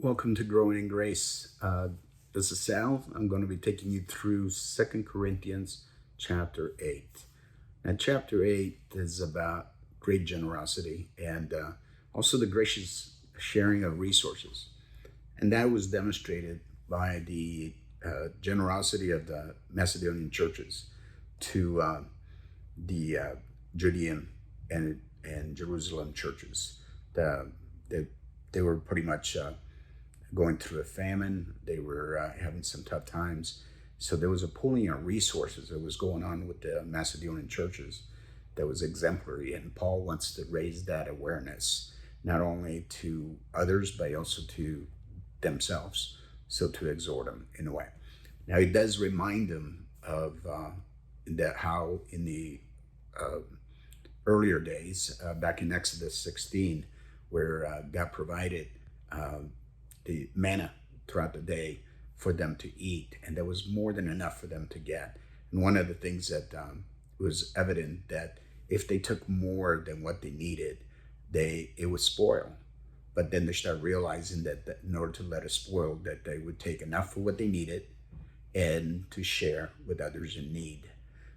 Welcome to Growing in Grace. This is Sal. I'm going to be taking you through 2 Corinthians chapter 8. Now, chapter 8 is about great generosity and also the gracious sharing of resources. And that was demonstrated by the generosity of the Macedonian churches to the Judean and Jerusalem churches. They were pretty much going through a famine. They were having some tough times. So there was a pooling of resources that was going on with the Macedonian churches that was exemplary. And Paul wants to raise that awareness, not only to others, but also to themselves. So to exhort them in a way. Now he does remind them of that how in the earlier days, back in Exodus 16, where God provided the manna throughout the day for them to eat, and there was more than enough for them to get. And one of the things that was evident that if they took more than what they needed, it would spoil. But then they started realizing that in order to let it spoil, that they would take enough for what they needed and to share with others in need.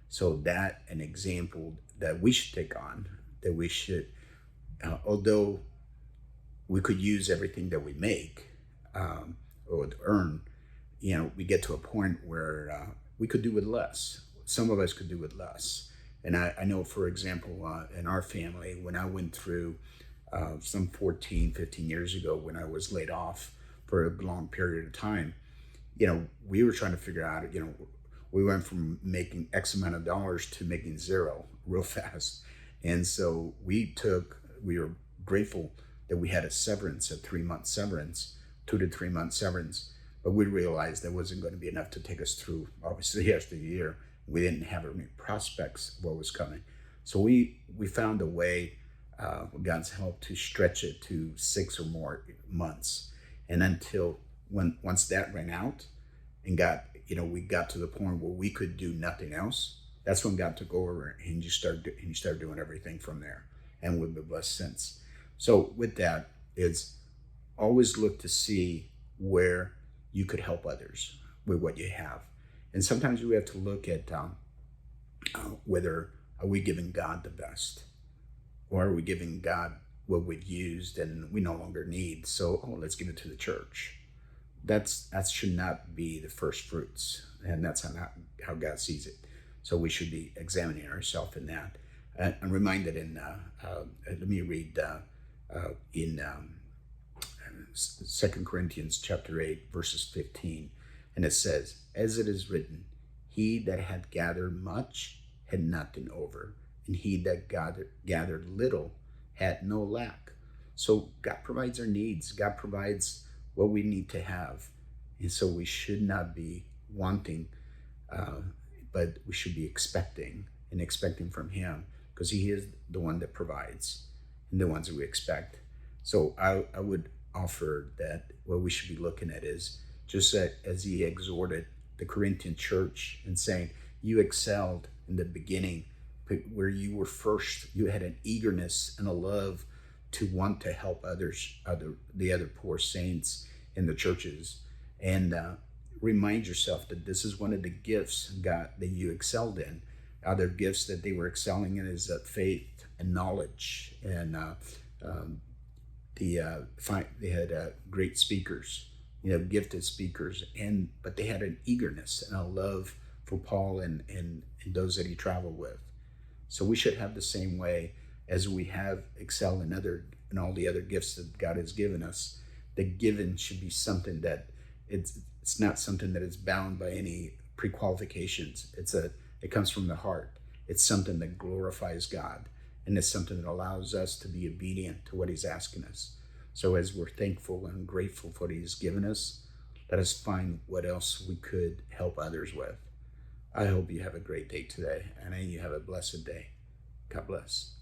So that an example that we should take on, that we should, although we could use everything that we make or earn, we get to a point where we could do with less. Some of us could do with less. And I know, for example, in our family, when I went through some 14, 15 years ago, when I was laid off for a long period of time, we were trying to figure out, we went from making X amount of dollars to making zero real fast. And so we were grateful that we had a 3-month severance, 2 to 3 month severance, but we realized that wasn't going to be enough to take us through, obviously, after the year. We didn't have any prospects of what was coming. So we found a way, with God's help, to stretch it to 6 or more months. And until once that ran out and we got to the point where we could do nothing else, that's when God took over and you started doing everything from there. And we've been blessed since. So with that, it's always look to see where you could help others with what you have. And sometimes we have to look at whether are we giving God the best, or are we giving God what we've used and we no longer need, so let's give it to the church. That should not be the first fruits, and that's not how God sees it. So we should be examining ourselves in that. I'm reminded let me read in 2 Corinthians chapter 8, verses 15. And it says, as it is written, he that had gathered much had nothing over, and he that gathered little had no lack. So God provides our needs. God provides what we need to have. And so we should not be wanting, but we should be expecting from him, because he is the one that provides and the ones that we expect. So I would offer that what we should be looking at is just that, as he exhorted the Corinthian church and saying, you excelled in the beginning, where you were first, you had an eagerness and a love to want to help others, the other poor saints in the churches. And remind yourself that this is one of the gifts, God, that you excelled in. Other gifts that they were excelling in is faith and knowledge, and they had great speakers, gifted speakers, but they had an eagerness and a love for Paul and those that he traveled with. So we should have the same way as we have excel in all the other gifts that God has given us. The given should be something that it's not something that is bound by any pre-qualifications. It comes from the heart. It's something that glorifies God, and it's something that allows us to be obedient to what he's asking us. So as we're thankful and grateful for what he's given us, let us find what else we could help others with. I hope you have a great day today, and you have a blessed day. God bless.